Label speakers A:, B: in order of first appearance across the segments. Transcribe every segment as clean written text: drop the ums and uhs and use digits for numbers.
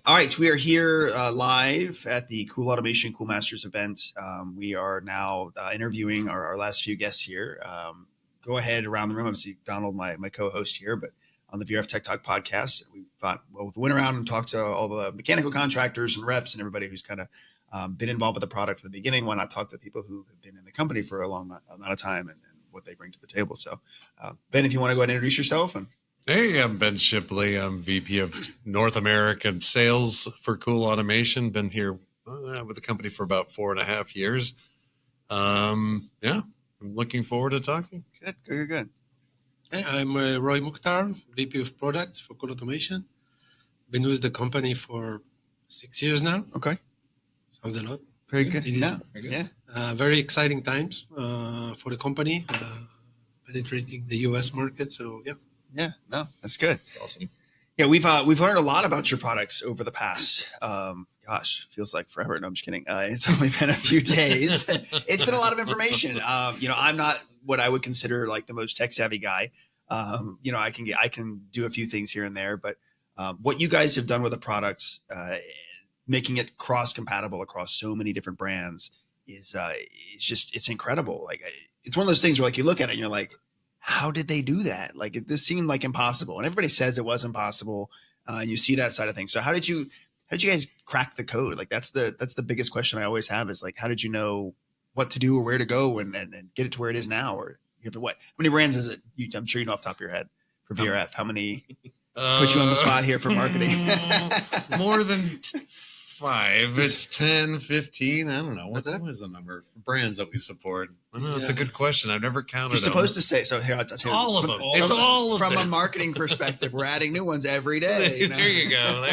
A: All right, we are here live at the Cool Automation Cool Masters event. We are now interviewing our last few guests here. Go ahead around the room. Obviously, Donald, my co-host here, but on the VRF Tech Talk podcast, we thought, well, we went around and talked to all the mechanical contractors and reps and everybody who's kind of been involved with the product from the beginning. Why not talk to people who have been in the company for a long amount of time and what they bring to the table? So, Ben, if you want to go ahead and introduce yourself.
B: Hey, I'm Ben Shipley. I'm VP of North American Sales for Cool Automation. Been here with the company for about 4.5 years. I'm looking forward to talking.
A: Good.
C: Hey, I'm Roy Mukhtar, VP of Products for CoolAutomation. Been with the company for 6 years now.
A: Okay.
C: Sounds a lot.
A: Very good.
C: It is. Very exciting times for the company, penetrating the U.S. market. So, yeah.
A: Yeah, no, that's good.
D: That's awesome.
A: Yeah, we've learned a lot about your products over the past, feels like forever. No, I'm just kidding. It's only been a few days. It's been a lot of information. I'm not what I would consider like the most tech savvy guy. I can do a few things here and there, but what you guys have done with the products, making it cross compatible across so many different brands it's incredible. Like it's one of those things where like you look at it and you're like, how did they do that? Like this seemed like impossible, and everybody says it was impossible. And you see that side of things. So how did you guys crack the code? Like that's the biggest question I always have is like, how did you know what to do or where to go and get it to where it is now? Or you have to, what? How many brands is it? I'm sure you know off the top of your head for VRF. How many? Put you on the spot here for marketing.
B: More than 5. It's 10, 15. I don't know. What was the number of brands that we support? That's a good question. I've never counted.
A: You're supposed to say so. Here, I'll tell you.
B: All of them. It's all of them.
A: From a marketing perspective, we're adding new ones every day.
B: There you go.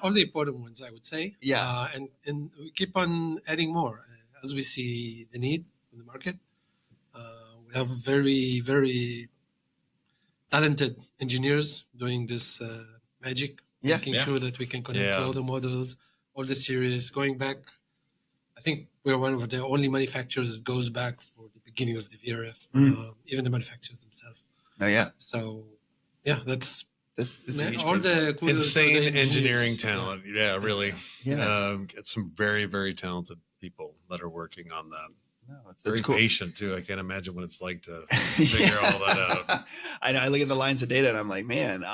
C: All the important ones, I would say.
A: Yeah.
C: And we keep on adding more as we see the need in the market. We have very, very talented engineers doing this magic. Making sure that we can connect to all the models, all the series. Going back, I think we're one of the only manufacturers that goes back for the beginning of the VRF, even the manufacturers themselves.
A: Oh, yeah.
C: So, that's
A: all
C: the
B: insane engineering talent. Yeah, really. Get some very, very talented people that are working on that.
A: No, that's
B: very
A: cool.
B: Patient too. I can't imagine what it's like to figure all that out.
A: I know. I look at the lines of data and I'm like, man,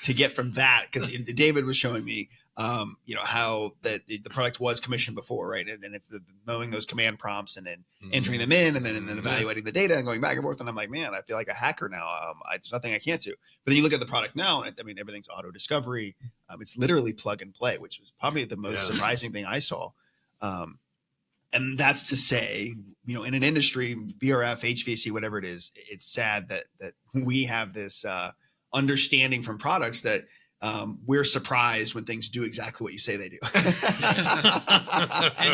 A: to get from that, because David was showing me, how the product was commissioned before, right? And then it's knowing those command prompts and then entering them in and then evaluating the data and going back and forth. And I'm like, man, I feel like a hacker now. There's nothing I can't do. But then you look at the product now, and everything's auto discovery. It's literally plug and play, which was probably the most surprising thing I saw. And that's to say, in an industry, VRF, HVAC, whatever it is, it's sad that we have this understanding from products that we're surprised when things do exactly what you say they do.
C: And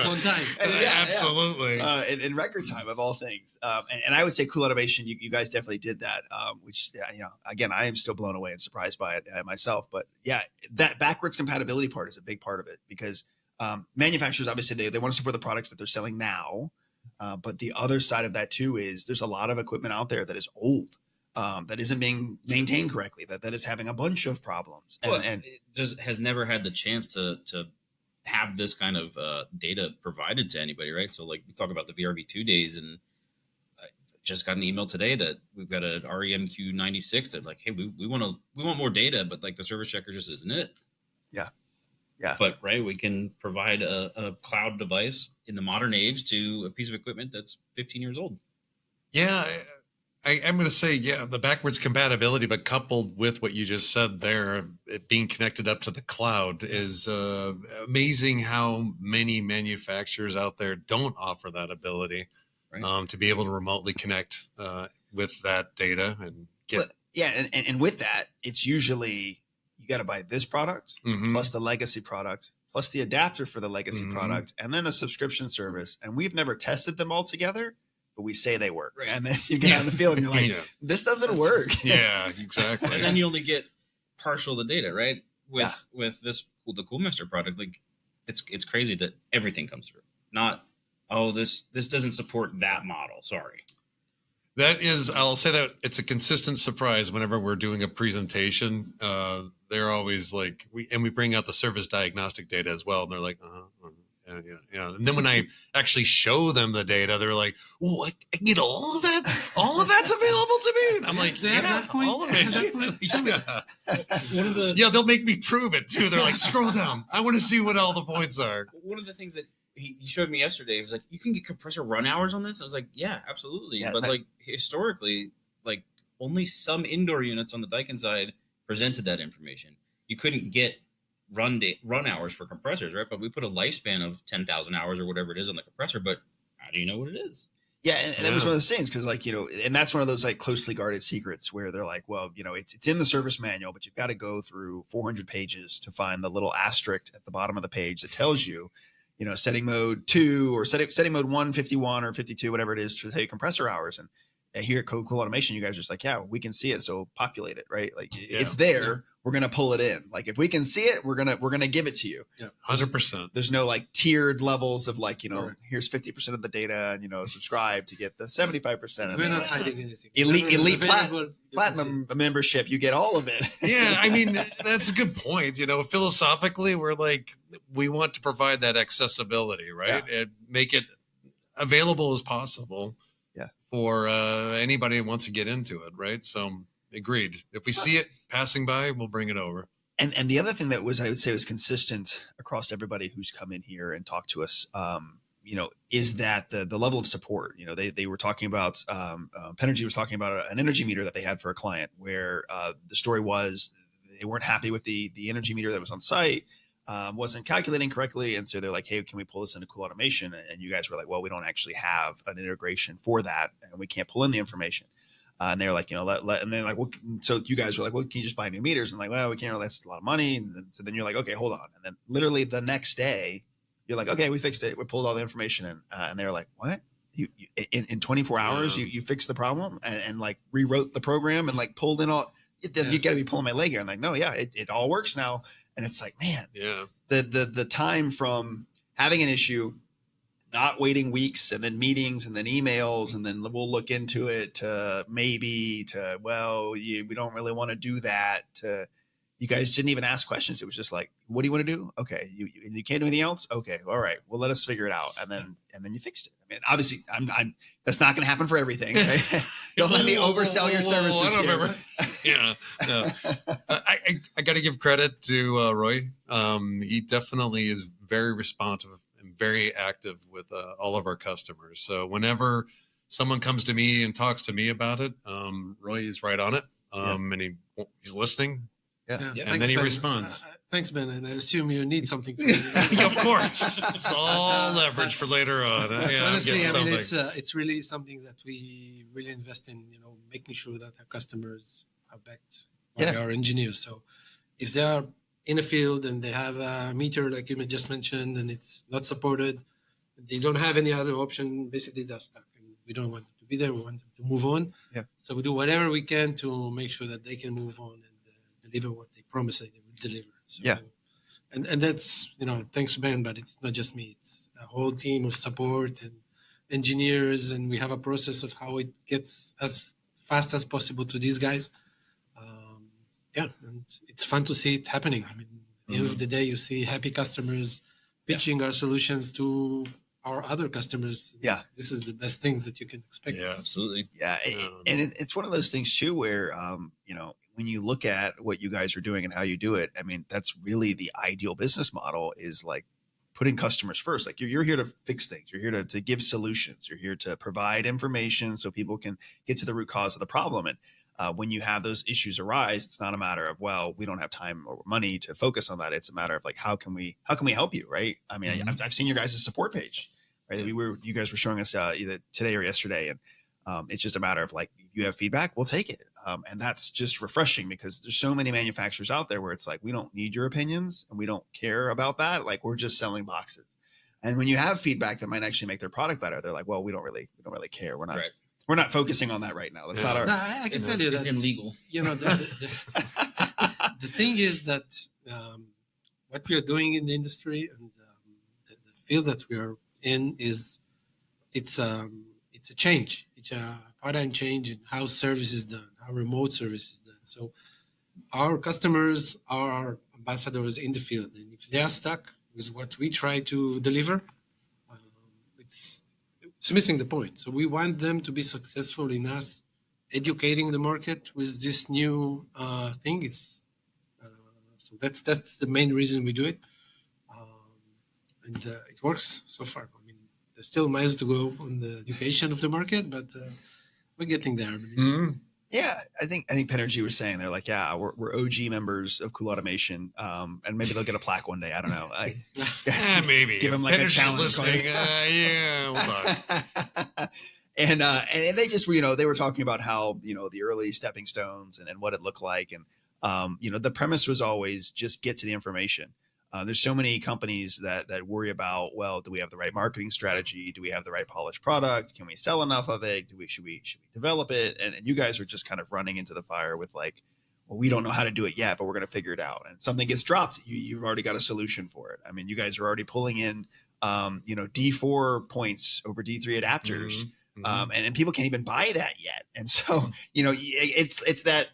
C: on time.
B: Absolutely.
A: In record time, of all things. And I would say Cool Automation, you guys definitely did that, which, again, I am still blown away and surprised by it myself. But yeah, that backwards compatibility part is a big part of it because manufacturers, obviously, they want to support the products that they're selling now. But the other side of that, too, is there's a lot of equipment out there that is old, that isn't being maintained correctly, that is having a bunch of problems. And
D: it just has never had the chance to have this kind of data provided to anybody, right? So, like, we talk about the VRV2 days, and I just got an email today that we've got an REMQ96 that, like, hey, we want more data, but, like, the service checker just isn't it.
A: Yeah.
D: But we can provide a cloud device in the modern age to a piece of equipment that's 15 years old.
B: Yeah, I'm going to say, the backwards compatibility, but coupled with what you just said there, it being connected up to the cloud is amazing how many manufacturers out there don't offer that ability to be able to remotely connect with that data and get.
A: And with that, it's usually you got to buy this product plus the legacy product plus the adapter for the legacy product and then a subscription service. And we've never tested them all together, but we say they work. Right. And then you get out in the field and you're like, this doesn't work.
B: Yeah, exactly.
D: And then you only get partial the data, right? With the CoolMaster product, like it's crazy that everything comes through. Not, this doesn't support that model. Sorry.
B: That is, I'll say that it's a consistent surprise whenever we're doing a presentation. They're always like, we bring out the service diagnostic data as well. And they're like, yeah. And then when I actually show them the data, they're like, oh, I can get all of that? All of that's available to me? And I'm like, yeah, all of it. Yeah, they'll make me prove it too. They're like, scroll down. I want to see what all the points are.
D: One of the things that he showed me yesterday was like, you can get compressor run hours on this. I was like, yeah, absolutely.
A: Yeah,
D: but like historically, like only some indoor units on the Daikin side presented that information. You couldn't get run hours for compressors, right? But we put a lifespan of 10,000 hours or whatever it is on the compressor. But how do you know what it is?
A: Yeah, and that was one of those things because, like, and that's one of those like closely guarded secrets where they're like, well, it's in the service manual, but you've got to go through 400 pages to find the little asterisk at the bottom of the page that tells you, setting mode 2 or setting mode 1, 51 or 52, whatever it is, to tell you compressor hours. And here at CoolAutomation, you guys are just like, yeah, we can see it, so populate it, right? Like it's there. Yeah. We're gonna pull it in. Like if we can see it, we're gonna give it to you.
B: Yeah, 100%.
A: There's no like tiered levels of like here's 50% of the data, and subscribe to get the 75%.
C: We're not hiding anything.
A: Elite platinum membership, you get all of it.
B: Yeah, I mean that's a good point. Philosophically, we're like we want to provide that accessibility, right? And make it available as possible.
A: Yeah,
B: for anybody who wants to get into it, right? So. Agreed. If we see it passing by, we'll bring it over.
A: And the other thing that I would say was consistent across everybody who's come in here and talked to us, is that the level of support. They were talking about Penergy was talking about an energy meter that they had for a client where the story was they weren't happy with the energy meter that was on site, wasn't calculating correctly, and so they're like, hey, can we pull this into CoolAutomation? And you guys were like, well, we don't actually have an integration for that, and we can't pull in the information. And they're like, and they're like, well, so you guys were like, well, can you just buy new meters? And like, well, we can't. That's a lot of money. And so then you're like, okay, hold on. And then literally the next day, you're like, okay, we fixed it. We pulled all the information in. And they're like, what? You in 24 hours, you fixed the problem and like rewrote the program and like pulled in all. You got to be pulling my leg here. I'm like, no, yeah, it all works now. And it's like, man, the time from having an issue, not waiting weeks and then meetings and then emails and then we'll look into it to we don't really want to do that. You guys didn't even ask questions. It was just like, what do you want to do? Okay. You can't do anything else. Okay. All right. Well, let us figure it out. And then you fixed it. I mean, obviously I'm that's not going to happen for everything. Right? Don't let me oversell your services.
B: I don't remember. Yeah. No. I got to give credit to Roy. He definitely is very responsive. Very active with all of our customers. So whenever someone comes to me and talks to me about it, Roy is right on it. And he's listening.
A: Yeah.
B: And
C: thanks,
B: then he
C: Ben.
B: responds.
C: Thanks, Ben. And I assume you need something from me.
B: Of course. It's all leverage for later on.
C: Honestly, it's really something that we really invest in, making sure that our customers are backed by our engineers. So if they are in a field and they have a meter like you just mentioned and it's not supported, they don't have any other option, basically they're stuck and we don't want them to be there, we want them to move on. So we do whatever we can to make sure that they can move on and deliver what they promised they will deliver. So, and that's thanks Ben, but it's not just me, it's a whole team of support and engineers, and we have a process of how it gets as fast as possible to these guys. And it's fun to see it happening. I mean, at the end of the day, you see happy customers pitching our solutions to our other customers.
A: Yeah.
C: This is the best things that you can expect.
D: Yeah, absolutely.
A: Yeah. It's one of those things too, where, when you look at what you guys are doing and how you do it, I mean, that's really the ideal business model is like putting customers first. Like you're here to fix things. You're here to give solutions. You're here to provide information so people can get to the root cause of the problem. And, when you have those issues arise, it's not a matter of, well, we don't have time or money to focus on that. It's a matter of like, how can we help you? Right. I mean, I've seen your guys' support page, right? You guys were showing us either today or yesterday. And it's just a matter of like, you have feedback, we'll take it. And that's just refreshing because there's so many manufacturers out there where it's like, we don't need your opinions and we don't care about that. Like we're just selling boxes. And when you have feedback that might actually make their product better, they're like, well, we don't really care. We're not. Right. We're not focusing on that right now. That's not our.
C: No, I can tell you that
D: it's illegal.
C: The thing is that what we are doing in the industry and the field that we are in it's a change. It's a paradigm change in how service is done, how remote service is done. So our customers are our ambassadors in the field, and if they are stuck with what we try to deliver, um, it's missing the point. So we want them to be successful in us educating the market with this new thing. So that's the main reason we do it, and it works so far. I mean, there's still miles to go on the education of the market, but we're getting there. I believe.
B: Mm-hmm.
A: Yeah, I think Penergy was saying they're like, yeah, we're OG members of CoolAutomation, and maybe they'll get a plaque one day. I don't know.
B: Maybe
A: give them like a
B: Penergy's
A: challenge.
B: listening. Yeah, hold on.
A: And they just they were talking about how the early stepping stones and what it looked like, and the premise was always just get to the information. There's so many companies that worry about, well, do we have the right marketing strategy? Do we have the right polished product? Can we sell enough of it? Should we develop it? And you guys are just kind of running into the fire with like, well, we don't know how to do it yet, but we're going to figure it out. And something gets dropped, you've already got a solution for it. I mean, you guys are already pulling in, D4 points over D3 adapters, and people can't even buy that yet. And so, it's that.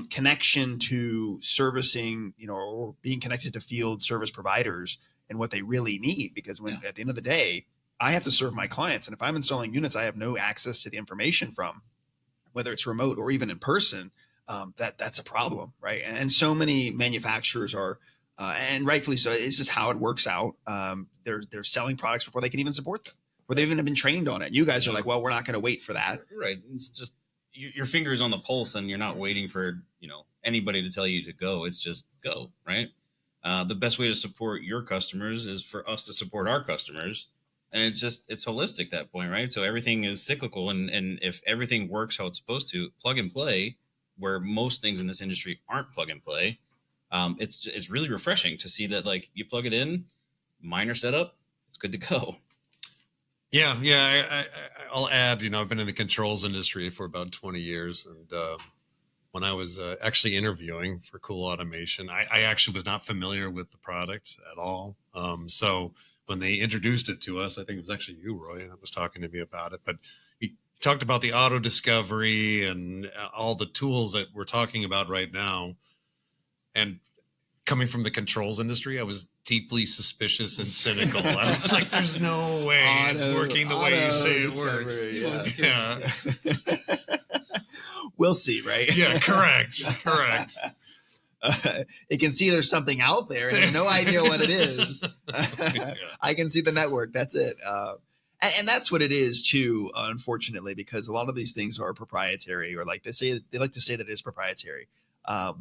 A: Connection to servicing, or being connected to field service providers and what they really need. Because at the end of the day, I have to serve my clients. And if I'm installing units, I have no access to the information from, whether it's remote or even in person, that's a problem. Right. And so many manufacturers are, and rightfully so, it's just how it works out. They're selling products before they can even support them, or they even been trained on it. You guys are like, well, we're not going to wait for that.
D: Right. It's just, your finger is on the pulse, and you're not waiting for anybody to tell you to go. It's just go, right? The best way to support your customers is for us to support our customers, and it's holistic at that point, right? So everything is cyclical, and if everything works how it's supposed to, plug and play, where most things in this industry aren't plug and play, it's really refreshing to see that, like, you plug it in, minor setup, it's good to go.
B: Yeah. I'll add, I've been in the controls industry for about 20 years. And when I was actually interviewing for CoolAutomation, I actually was not familiar with the product at all. So when they introduced it to us, I think it was actually you, Roy, that was talking to me about it. But he talked about the auto discovery and all the tools that we're talking about right now. And coming from the controls industry, I was deeply suspicious and cynical. I was like, there's no way it's working the way you say it works. Yeah.
A: We'll see, right?
B: Yeah, correct.
A: It can see there's something out there and they have no idea what it is. I can see the network. That's it. And that's what it is too, unfortunately, because a lot of these things are proprietary, or like they like to say that it is proprietary.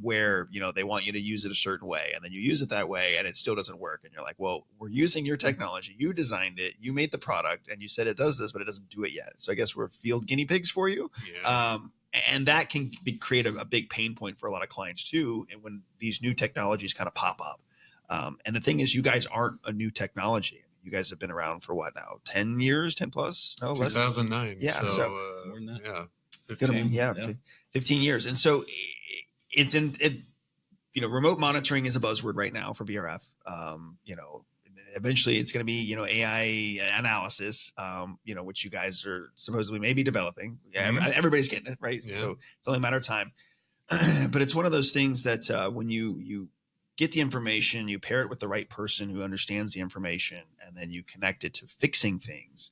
A: Where they want you to use it a certain way, and then you use it that way and it still doesn't work, and you're like, well, we're using your technology, you designed it, you made the product, and you said it does this, but it doesn't do it yet, so I guess we're field guinea pigs for you. And that can create a big pain point for a lot of clients too, and when these new technologies kind of pop up. And the thing is, you guys aren't a new technology. You guys have been around for what now, 10 years, 10 plus? No,
B: 2009.
A: Yeah, so
D: more than that.
B: Yeah,
A: 15 years. And so it's remote monitoring is a buzzword right now for VRF. Eventually it's going to be, AI analysis, which you guys are supposedly maybe developing. Yeah. Everybody's getting it, right? Yeah. So it's only a matter of time. But it's one of those things that when you get the information, you pair it with the right person who understands the information, and then you connect it to fixing things.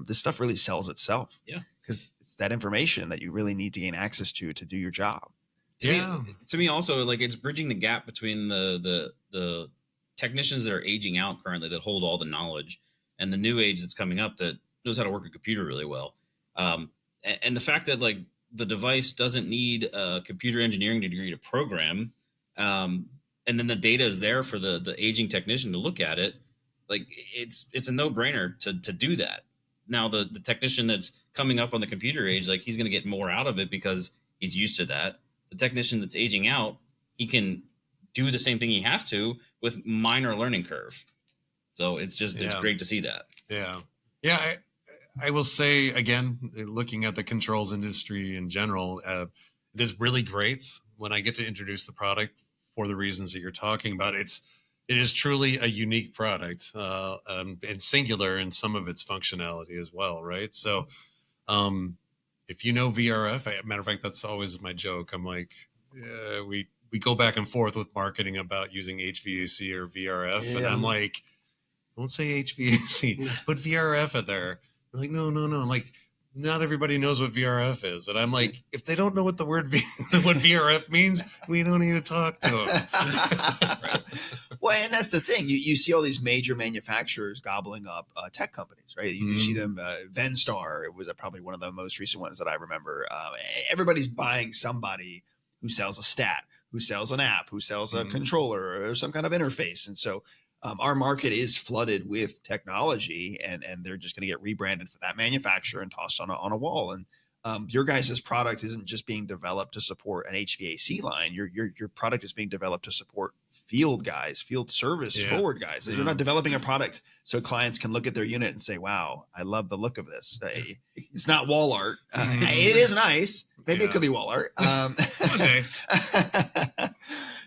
A: This stuff really sells itself.
D: Yeah.
A: Because it's that information that you really need to gain access to do your job.
D: To me also, like, it's bridging the gap between the technicians that are aging out currently that hold all the knowledge, and the new age that's coming up that knows how to work a computer really well. And the fact that, like, the device doesn't need a computer engineering degree to program, and then the data is there for the aging technician to look at it. Like, it's a no-brainer to do that. Now the technician that's coming up on the computer age, like, he's going to get more out of it because he's used to that. The technician that's aging out, he can do the same thing he has to with minor learning curve. So it's great to see that.
B: Yeah. I will say, again, looking at the controls industry in general, it is really great when I get to introduce the product for the reasons that you're talking about. It is truly a unique product, and singular in some of its functionality as well, right? So if you know VRF, matter of fact, that's always my joke. I'm like, we go back and forth with marketing about using HVAC or VRF, and I'm like, don't say HVAC, put VRF in there. They're like, no. I'm like, not everybody knows what VRF is, and I'm like, if they don't know what the word what VRF means, we don't need to talk to them.
A: Well, and that's the thing. You see all these major manufacturers gobbling up tech companies, right? You see them. Venstar, it was probably one of the most recent ones that I remember. Everybody's buying somebody who sells a stat, who sells an app, who sells a controller or some kind of interface. And so our market is flooded with technology, and they're just going to get rebranded for that manufacturer and tossed on a wall. And your guys' product isn't just being developed to support an HVAC line. Your product is being developed to support field guys, field service forward guys. You're not developing a product so clients can look at their unit and say, wow, I love the look of this. It's not wall art. It is nice. Maybe it could be wall art.
B: Okay.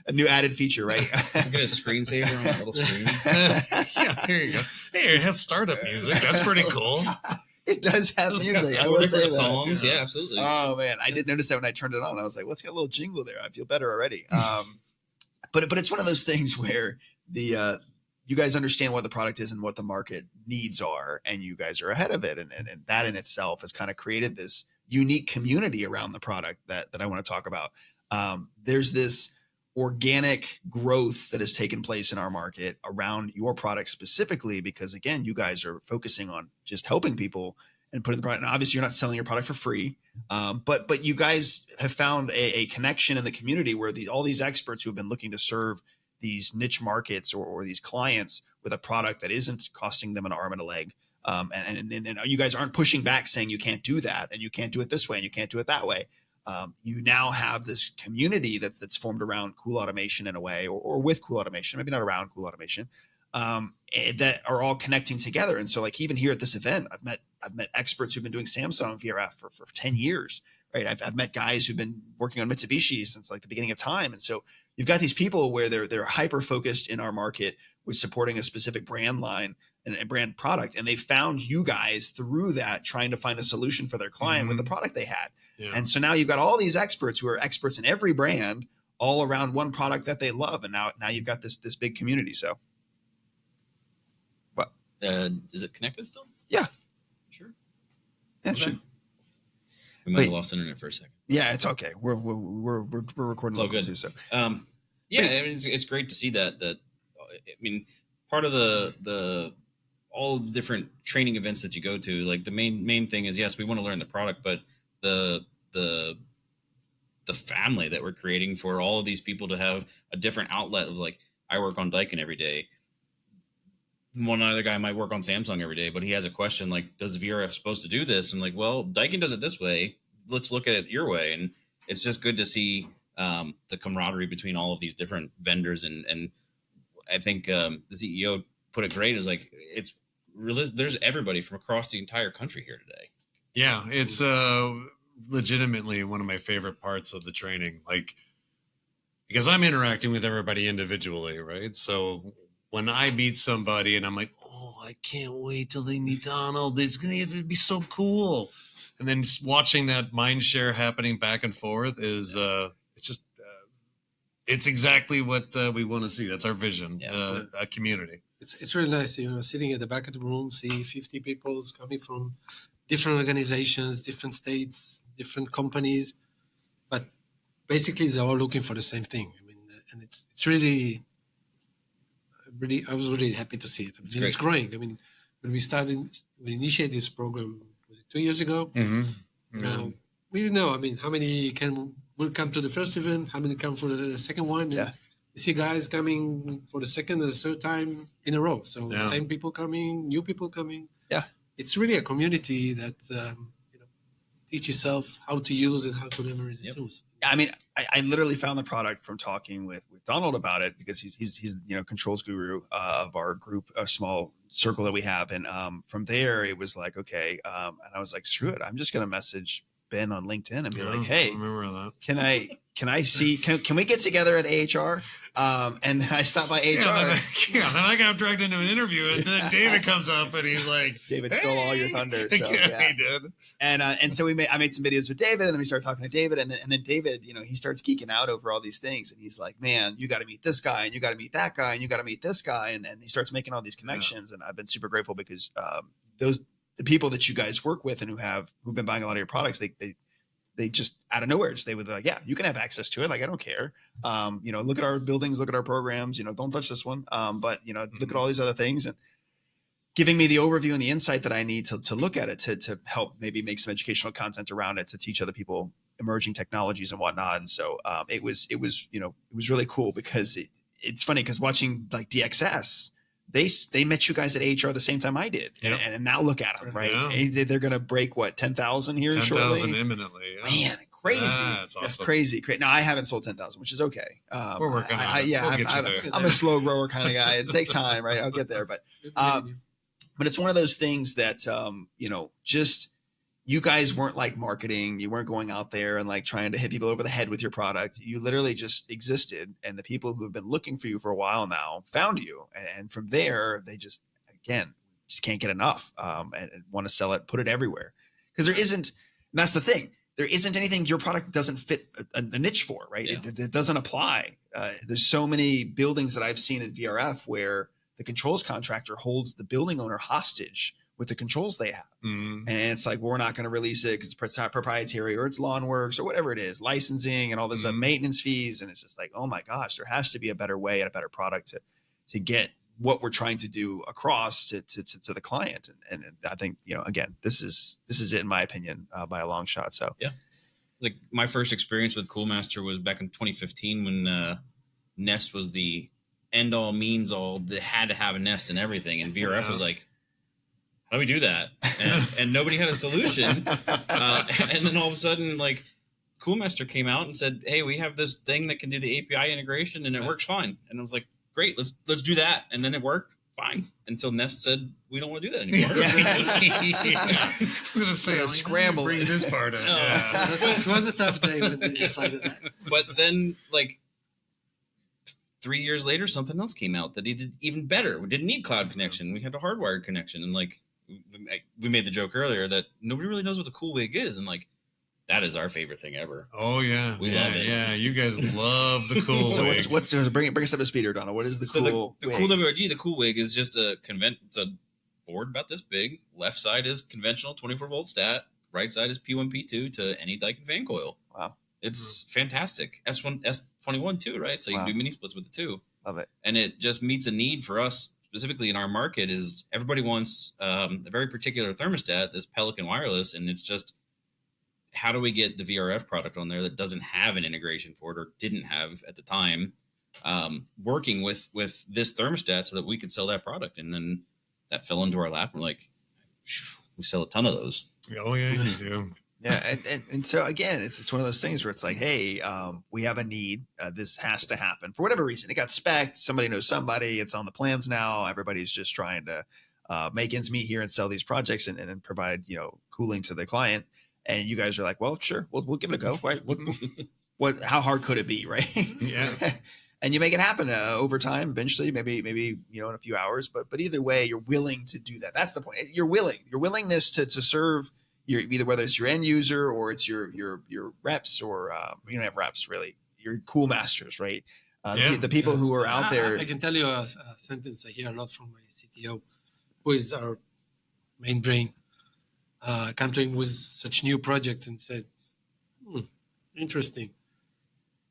A: A new added feature, right?
D: Get a screensaver on that little screen.
B: Yeah, here you go. Hey, it has startup music. That's pretty cool.
A: It does have
D: It's
A: music.
D: got
A: I will say
D: different
A: that.
D: songs. Yeah, absolutely.
A: Oh man, I did notice that when I turned it on. I was like, "What's got a little jingle there?" I feel better already. But it's one of those things where you guys understand what the product is and what the market needs are, and you guys are ahead of it, and that in itself has kind of created this unique community around the product that I want to talk about. There's this organic growth that has taken place in our market around your product specifically, because again, you guys are focusing on just helping people and putting the product. And obviously, you're not selling your product for free, but you guys have found a connection in the community where all these experts who have been looking to serve these niche markets or these clients with a product that isn't costing them an arm and a leg. And you guys aren't pushing back saying you can't do that and you can't do it this way and you can't do it that way. You now have this community that's formed around CoolAutomation in a way, or with CoolAutomation, maybe not around CoolAutomation, that are all connecting together. And so, like even here at this event, I've met experts who've been doing Samsung VRF for 10 years, right? I've met guys who've been working on Mitsubishi since like the beginning of time. And so you've got these people where they're hyper focused in our market with supporting a specific brand line and a brand product, and they found you guys through that, trying to find a solution for their client with the product they had. Yeah. And so now you've got all these experts who are experts in every brand all around one product that they love. And now you've got this big community. So what?
D: Is it connected still?
A: Yeah.
D: Sure.
A: Yeah,
D: okay.
A: sure.
D: We might have lost internet for a second.
A: Yeah, it's okay. We're recording local too. So
D: yeah, I mean, it's great to see that. I mean, part of the all the different training events that you go to, like the main thing is, yes, we want to learn the product, but the family that we're creating for all of these people to have a different outlet of, like, I work on Daikin every day. One other guy might work on Samsung every day, but he has a question like, does VRF supposed to do this? And like, well, Daikin does it this way. Let's look at it your way. And it's just good to see the camaraderie between all of these different vendors. And I think the CEO put it great. Is like, it's really, there's everybody from across the entire country here today.
B: Yeah, it's legitimately one of my favorite parts of the training, like, because I'm interacting with everybody individually, right? So when I meet somebody and I'm like, oh, I can't wait till they meet Donald. It's going to be so cool. And then just watching that mind share happening back and forth is it's just it's exactly what we want to see. That's our vision, a community.
C: It's really nice, sitting at the back of the room, see 50 people coming from different organizations, different states, different companies, but basically they're all looking for the same thing. I mean, and it's really, I was really happy to see it. It's growing. I mean, when we initiated this program, was it 2 years ago? Mm-hmm. We didn't know. I mean, how many will come to the first event? How many come for the second one?
A: Yeah.
C: You see guys coming for the second and the third time in a row. So the same people coming, new people coming.
A: Yeah.
C: It's really a community that teach yourself how to use and how to leverage the tools.
A: I mean, I literally found the product from talking with Donald about it, because he's controls guru of our group, a small circle that we have, and from there it was like, okay, and I was like, screw it, I'm just gonna message Ben on LinkedIn and be like, hey,
B: I remember that.
A: can we get together at AHR? And then I stopped by HR.
B: Then I got dragged into an interview, and then David comes up and he's like,
A: David stole all your thunder. So,
B: he did.
A: And so I made some videos with David, and then we started talking to David, and then David, he starts geeking out over all these things, and he's like, man, you got to meet this guy, and you got to meet that guy, and you got to meet this guy, and he starts making all these connections, and I've been super grateful because the people that you guys work with and who've been buying a lot of your products, they just out of nowhere, they would like, yeah, you can have access to it. Like, I don't care. Look at our buildings, look at our programs, don't touch this one. But look at all these other things, and giving me the overview and the insight that I need to look at it, to help maybe make some educational content around it, to teach other people emerging technologies and whatnot. And so it was really cool because it's funny because watching like DXS, they met you guys at HR the same time I did.
B: Yep.
A: And now look at them, right?
B: Yeah.
A: They're going to break 10,000 here
B: 10,000
A: shortly.
B: imminently. Yeah.
A: Man, crazy.
B: That's awesome.
A: That's crazy. Now I haven't sold 10,000, which is okay.
B: We're working on it.
A: Yeah,
B: We'll get you there.
A: I'm a slow grower kind of guy. It takes time, right? I'll get there. But it's one of those things that, just you guys weren't like marketing. You weren't going out there and like trying to hit people over the head with your product. You literally just existed. And the people who have been looking for you for a while now found you. And from there, they just can't get enough and want to sell it, put it everywhere. Because that's the thing. There isn't anything your product doesn't fit a niche for, right?
D: Yeah.
A: It doesn't apply. There's so many buildings that I've seen in VRF where the controls contractor holds the building owner hostage with the controls they have. And it's like, we're not going to release it because it's proprietary, or it's lawn works, or whatever it is, licensing and all this maintenance fees. And it's just like, oh my gosh, there has to be a better way and a better product to get what we're trying to do across to the client. And I think, again, this is it in my opinion, by a long shot. So
D: yeah, like my first experience with CoolMaster was back in 2015 when Nest was the end all means all that had to have a Nest and everything. And VRF was like, how do we do that? And nobody had a solution. And then all of a sudden, like, CoolMaster came out and said, hey, we have this thing that can do the API integration and it works fine. And I was like, great, let's do that. And then it worked fine until Nest said, we don't want to do that anymore.
B: I was going to say,
A: scramble.
B: Bring this part in.
C: It was a tough day when they decided that.
D: But then, like, 3 years later, something else came out that he did even better. We didn't need cloud connection. We had a hardwired connection. And, like, we made the joke earlier that nobody really knows what the CoolWig is. And, like, that is our favorite thing ever.
B: Oh, yeah.
D: We love it.
B: Yeah, you guys love the CoolWig.
A: So what's bring us up to speed here, Donna. What is the cool
D: the Cool WRG, the CoolWig is just it's a board about this big. Left side is conventional 24-volt stat. Right side is P1, P2 to any Daikin fan coil.
A: Wow.
D: It's fantastic. S1, S21 too, right? So you can do mini splits with it too.
A: Love it.
D: And it just meets a need for us specifically in our market. Is everybody wants a very particular thermostat, this Pelican wireless, and it's just, how do we get the VRF product on there that doesn't have an integration for it or didn't have at the time, working with this thermostat so that we could sell that product? And then that fell into our lap. We're like, we sell a ton of those.
B: Oh yeah, you do.
A: Yeah, and so again, it's one of those things where it's like, hey, we have a need. This has to happen for whatever reason. It got spec'd. Somebody knows somebody. It's on the plans now. Everybody's just trying to make ends meet here and sell these projects and provide cooling to the client. And you guys are like, well, sure, we'll give it a go, right? What? How hard could it be, right?
B: Yeah.
A: And you make it happen over time. Eventually, maybe in a few hours. But either way, you're willing to do that. That's the point. Your willingness to serve your, either whether it's your end user or it's your reps, or you don't have reps really. Your cool masters, right? The people who are out there.
C: I can tell you a sentence I hear a lot from my CTO, who is our main brain. Coming with such new project and said, interesting.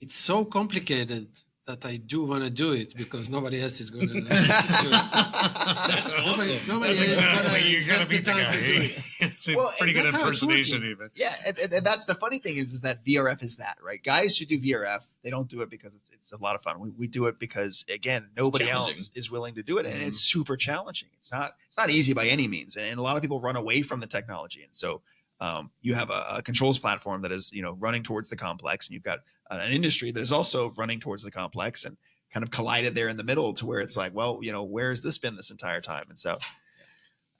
C: It's so complicated that I do want to do it because nobody else is going to do it.
D: That's awesome.
C: Nobody
B: That's
C: else
B: exactly, you're going to
C: invest
B: beat the
C: time
B: guy.
C: to do it.
B: It's a
A: Well,
B: pretty good
C: that's how it's
B: impersonation
C: working.
B: even.
A: Yeah, and that's the funny thing is that VRF is that, right? Guys who do VRF, they don't do it because it's a lot of fun. We do it because, again, nobody else is willing to do it, and it's super challenging. It's not easy by any means, and a lot of people run away from the technology. And so you have a controls platform that is running towards the complex, and you've got an industry that is also running towards the complex, and kind of collided there in the middle to where it's like, well, where has this been this entire time? And so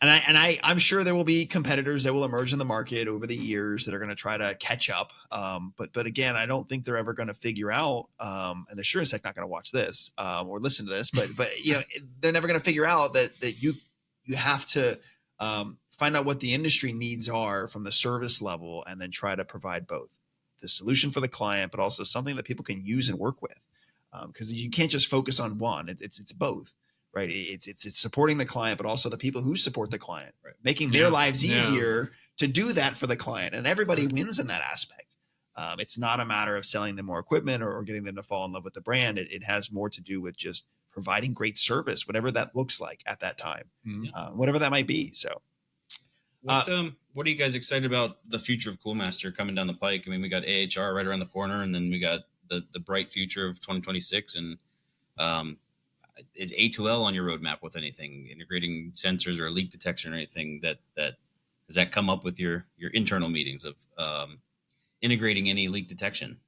A: I'm sure there will be competitors that will emerge in the market over the years that are going to try to catch up. But again, I don't think they're ever going to figure out, and they're sure as heck not going to watch this or listen to this. But they're never going to figure out that you have to find out what the industry needs are from the service level, and then try to provide both the solution for the client, but also something that people can use and work with. Because you can't just focus on one; it's both. Right. It's supporting the client, but also the people who support the client, right? Making their lives easier to do that for the client. And everybody wins in that aspect. It's not a matter of selling them more equipment or getting them to fall in love with the brand. It has more to do with just providing great service, whatever that looks like at that time, whatever that might be. So
D: what are you guys excited about the future of Coolmaster coming down the pike? I mean, we got AHR right around the corner, and then we got the bright future of 2026. And is A2L on your roadmap with anything, integrating sensors or leak detection or anything that does that come up with your internal meetings of integrating any leak detection?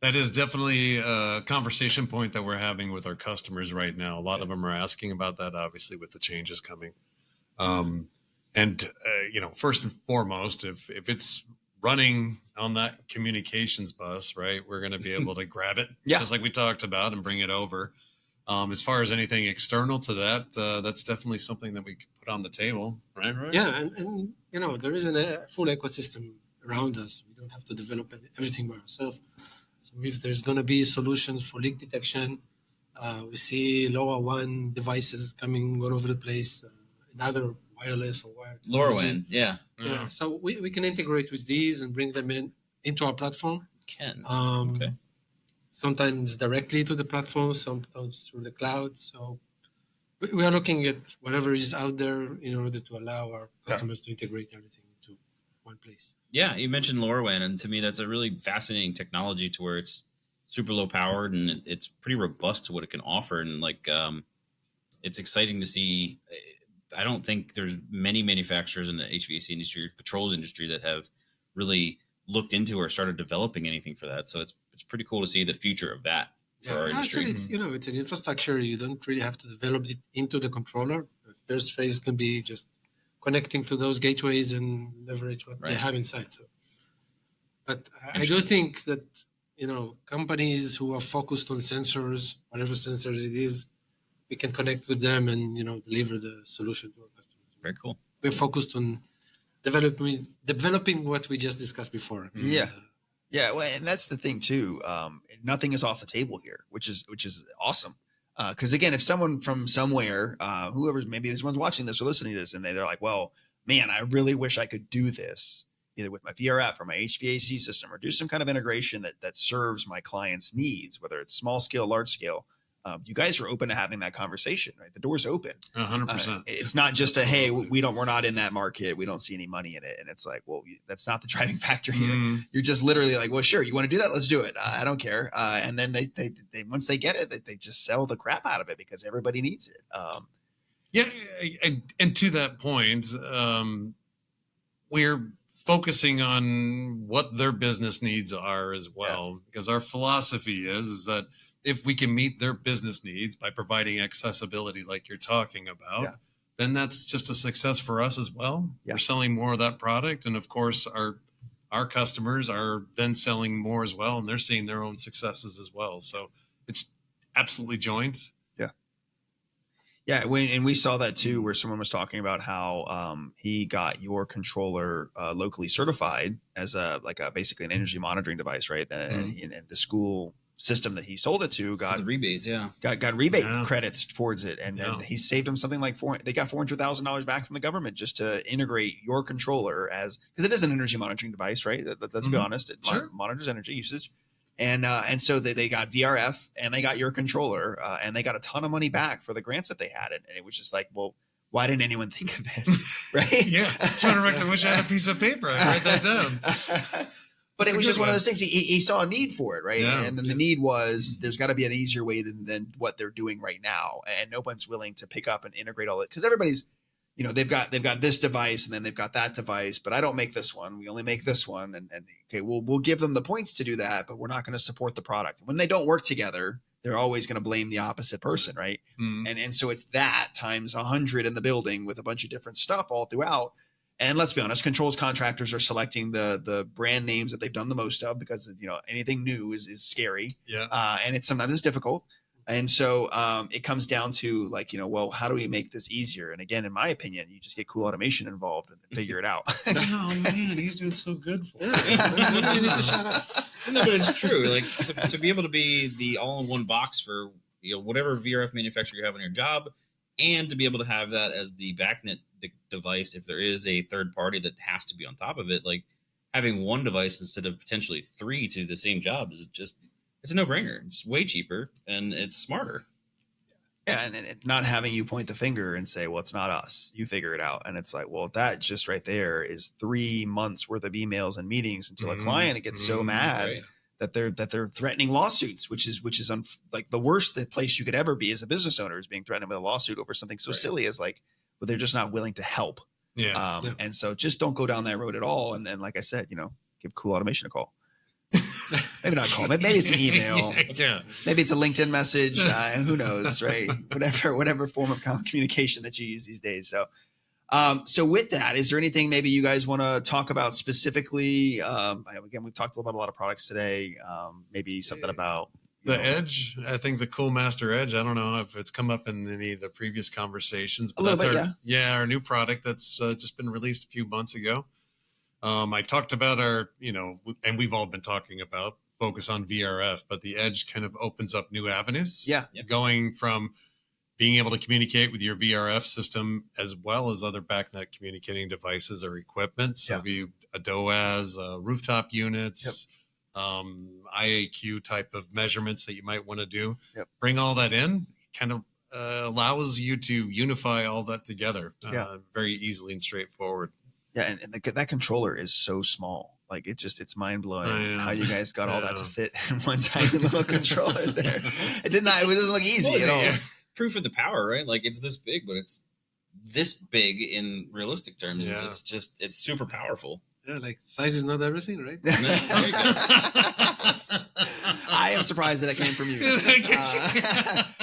B: That is definitely a conversation point that we're having with our customers right now. A lot of them are asking about that, obviously, with the changes coming. First and foremost, if it's running on that communications bus, right, we're going to be able to grab it, just like we talked about, and bring it over. As far as anything external to that, that's definitely something that we could put on the table, right?
C: Yeah, and there is a full ecosystem around us. We don't have to develop everything by ourselves. So if there's going to be solutions for leak detection, we see LoRaWAN devices coming all over the place, either wireless or wired.
D: LoRaWAN, yeah.
C: So we can integrate with these and bring them into our platform.
D: Okay.
C: Sometimes directly to the platform, sometimes through the cloud. So we are looking at whatever is out there in order to allow our customers to integrate everything into one place.
D: Yeah, you mentioned LoRaWAN, and to me, that's a really fascinating technology to where it's super low powered and it's pretty robust to what it can offer. And it's exciting to see. I don't think there's many manufacturers in the HVAC industry or controls industry that have really looked into or started developing anything for that. So it's pretty cool to see the future of that for our industry.
C: Actually, it's an infrastructure. You don't really have to develop it into the controller. The first phase can be just connecting to those gateways and leverage what they have inside. So, but I do think that companies who are focused on sensors, whatever sensors it is, we can connect with them and deliver the solution to our customers.
D: Very cool.
C: We're focused on developing what we just discussed before.
A: Yeah, well, and that's the thing too. Nothing is off the table here, which is awesome. Because again, if someone from somewhere, whoever's maybe this one's watching this or listening to this, and they're like, "Well, man, I really wish I could do this either with my VRF or my HVAC system, or do some kind of integration that serves my client's needs, whether it's small scale, large scale." You guys are open to having that conversation, right? The door's open.
B: 100%.
A: It's not just hey, we're not in that market. We don't see any money in it. And it's like, well, that's not the driving factor here. You're just literally like, well, sure. You want to do that? Let's do it. I don't care. And then they once they get it, they just sell the crap out of it because everybody needs it.
B: And to that point, we're focusing on what their business needs are as well, because our philosophy is that if we can meet their business needs by providing accessibility like you're talking about, then that's just a success for us as well. We're selling more of that product. And of course, our customers are then selling more as well, and they're seeing their own successes as well. So it's absolutely joint.
A: Yeah. And we saw that too, where someone was talking about how he got your controller locally certified as basically an energy monitoring device, right? And the school system that he sold it to got
D: the rebates,
A: got rebate credits towards it, and he saved him something like they got $400,000 back from the government just to integrate your controller because it is an energy monitoring device, right? Let's be honest, it monitors energy usage, and so they got VRF and they got your controller, and they got a ton of money back for the grants that they had, and it was just like, well, why didn't anyone think of this, right?
B: I wish I had a piece of paper. I write that down.
A: But it was just one of those things. He saw a need for it, right?
B: Yeah.
A: And then the need was there's got to be an easier way than what they're doing right now, and no one's willing to pick up and integrate all it because everybody's, they've got this device and then they've got that device, but I don't make this one. We only make this one, and okay, we'll give them the points to do that, but we're not going to support the product when they don't work together. they're always going to blame the opposite person, right?
B: Mm.
A: And so it's that times 100 in the building with a bunch of different stuff all throughout. And let's be honest, controls contractors are selecting the brand names that they've done the most of, because anything new is scary.
B: Yeah.
A: And sometimes it's difficult. And so it comes down to well, how do we make this easier? And again, in my opinion, you just get CoolAutomation involved and figure it out.
B: Oh man, he's doing so good for
C: Yeah, you need to shut up.
D: No, but it's true. Like to be able to be the all-in-one box for whatever VRF manufacturer you have on your job, and to be able to have that as the backnet device if there is a third party that has to be on top of it. Like having one device instead of potentially 3 to the same job is it's a no-brainer. It's way cheaper and it's smarter.
A: Yeah, and not having you point the finger and say, well, it's not us. You figure it out. And it's like, well, that just right there is 3 months worth of emails and meetings until a client gets so mad
D: Right.
A: that they're threatening lawsuits, which is like the worst place you could ever be as a business owner, is being threatened with a lawsuit over something so silly as but they're just not willing to help.
B: Yeah.
A: And so just don't go down that road at all. And like I said, give CoolAutomation a call. Maybe not a call. Maybe it's an email.
B: Yeah.
A: Maybe it's a LinkedIn message. Who knows, right? Whatever form of communication that you use these days. So with that, is there anything maybe you guys want to talk about specifically? Again, we've talked about a lot of products today. Maybe something about
B: The Edge, I think the Cool Master Edge. I don't know if it's come up in any of the previous conversations, but
A: A little
B: that's
A: bit,
B: our new product that's just been released a few months ago. I talked about our, and we've all been talking about focus on VRF, but the Edge kind of opens up new avenues.
A: Yeah.
B: Going from being able to communicate with your VRF system as well as other backnet communicating devices or equipment. So a DOAS, rooftop units, IAQ type of measurements that you might want to do.
A: Yep.
B: Bring all that in, kind of allows you to unify all that together very easily and straightforward.
A: Yeah, and that controller is so small. Like it's mind blowing how you guys got all that to fit in one tiny little controller there. It doesn't look easy at all.
D: It's proof of the power, right? Like it's this big, but it's this big in realistic terms.
B: Yeah.
D: It's super powerful.
C: Yeah, like size is not everything, right?
D: There you go.
A: I am surprised that it came from you.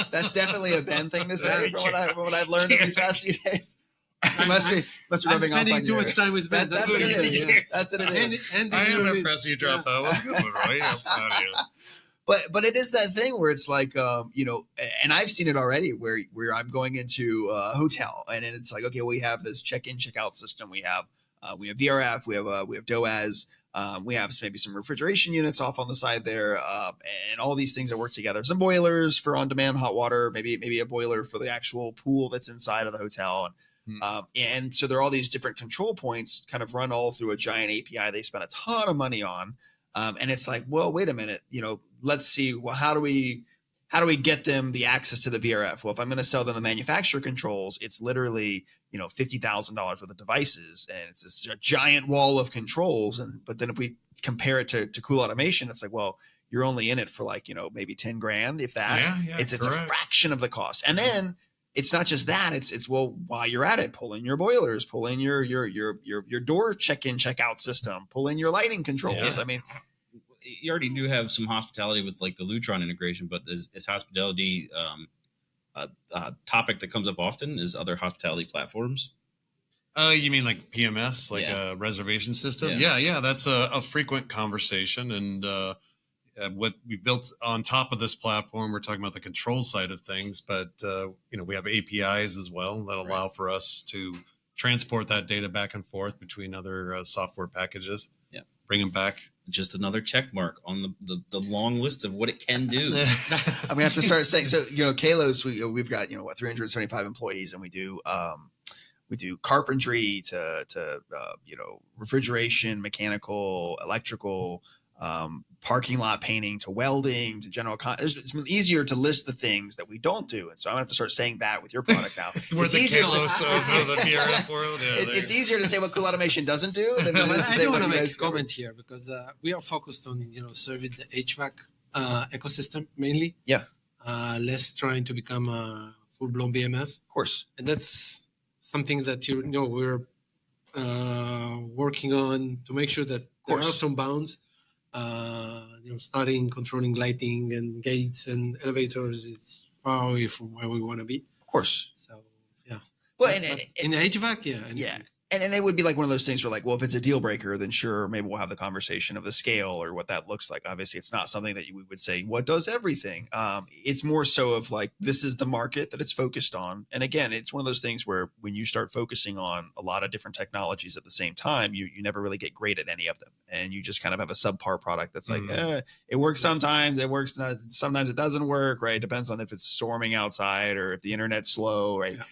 A: That's definitely a Ben thing to say from what I've learned in these past few days. You must be
C: I'm
A: rubbing off
C: spending
A: on
C: too much time with Ben.
A: That's what it is.
C: Yeah.
A: That's what it is.
C: And
B: I am impressed you dropped that one. Good one, Roy. I'm proud of you.
A: But it is that thing where it's like, and I've seen it already where I'm going into a hotel and it's like, okay, we have this check-in, check-out system. We have VRF, we have DOAS, we have maybe some refrigeration units off on the side there, and all these things that work together. Some boilers for on-demand hot water, maybe a boiler for the actual pool that's inside of the hotel. And so there are all these different control points kind of run all through a giant API they spent a ton of money on. And it's like, well, wait a minute, let's see, well, how do we get them the access to the VRF? Well, if I'm going to sell them the manufacturer controls, it's literally, $50,000 worth of devices, and it's this giant wall of controls. But then if we compare it to CoolAutomation, it's like, well, you're only in it for maybe 10 grand, if that.
B: Yeah,
A: it's a fraction of the cost. And then it's not just that. It's well, while you're at it, pull in your boilers, pull in your door check-in, check-out system, pull in your lighting controls.
D: Yeah.
A: I mean,
D: you already do have some hospitality with like the Lutron integration, but is hospitality topic that comes up often is other hospitality platforms?
B: You mean like PMS, like a reservation system? Yeah. That's a frequent conversation. And what we built on top of this platform, we're talking about the control side of things, but we have APIs as well that allow for us to transport that data back and forth between other software packages. Yeah, bring them back.
D: Just another check mark on the long list of what it can do.
A: I'm gonna have to start saying so. Kalos, we've got 375 employees, and we do carpentry to refrigeration, mechanical, electrical, parking lot painting to welding to general. It's easier to list the things that we don't do, and so I'm gonna have to start saying that with your product now.
B: It's easier. The VRF world.
A: It's easier to say what Cool Automation doesn't do than it is to
C: I
A: say
C: do
A: what
C: want to
A: you
C: make
A: guys
C: a comment here because we are focused on serving the HVAC ecosystem mainly.
A: Yeah.
C: Less trying to become a full-blown BMS.
A: Of course.
C: And that's something that we're working on to make sure that there are some bounds. Starting controlling lighting and gates and elevators, it's far away from where we want to be.
A: Of course.
C: So yeah.
A: Well,
C: But in HVAC, yeah.
A: Yeah. And it would be like one of those things where like, well, if it's a deal breaker, then sure, maybe we'll have the conversation of the scale or what that looks like. Obviously, it's not something that we would say, what does everything? It's more so of like, this is the market that it's focused on. And again, it's one of those things where when you start focusing on a lot of different technologies at the same time, you never really get great at any of them. And you just kind of have a subpar product that's like, it works sometimes, it works, sometimes it doesn't work, right? It depends on if it's storming outside or if the internet's slow, right? Yeah.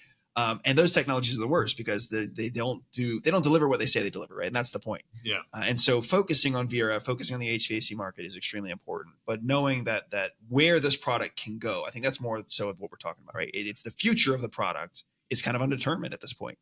A: And those technologies are the worst because they don't deliver what they say they deliver, right? And that's the point.
B: Yeah.
A: And so focusing on VRF, focusing on the HVAC market is extremely important. But knowing that where this product can go, I think that's more so of what we're talking about, right? It's the future of the product is kind of undetermined at this point.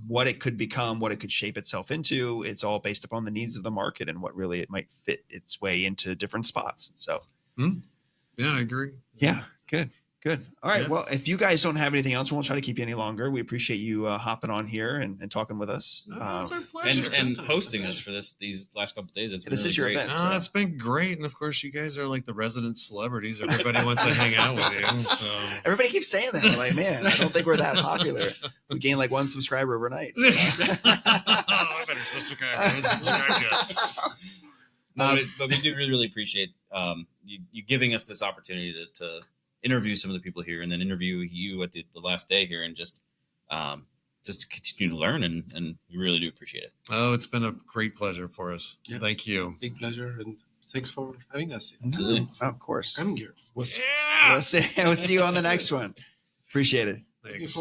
A: What it could become, what it could shape itself into, it's all based upon the needs of the market and what really it might fit its way into different spots. So,
B: yeah, I agree.
A: Yeah, good. Good. All right. Yeah. Well, if you guys don't have anything else, we won't try to keep you any longer. We appreciate you hopping on here and talking with us.
C: It's our pleasure.
D: And hosting us for these last couple of days.
A: This is your event.
B: So. It's been great. And of course, you guys are like the resident celebrities. Everybody wants to hang out with you. So.
A: Everybody keeps saying that. We're like, man, I don't think we're that popular. We gained like 1 subscriber overnight. So.
B: I better subscribe.
D: But we do really, really appreciate you giving us this opportunity to interview some of the people here and then interview you at the last day here and just to continue to learn and we really do appreciate it.
B: Oh, it's been a great pleasure for us. Yeah. Thank you.
C: Big pleasure and thanks for having us.
D: Absolutely.
A: Of course.
C: I'm here.
A: We'll see you on the next one. Appreciate it.
B: Thanks.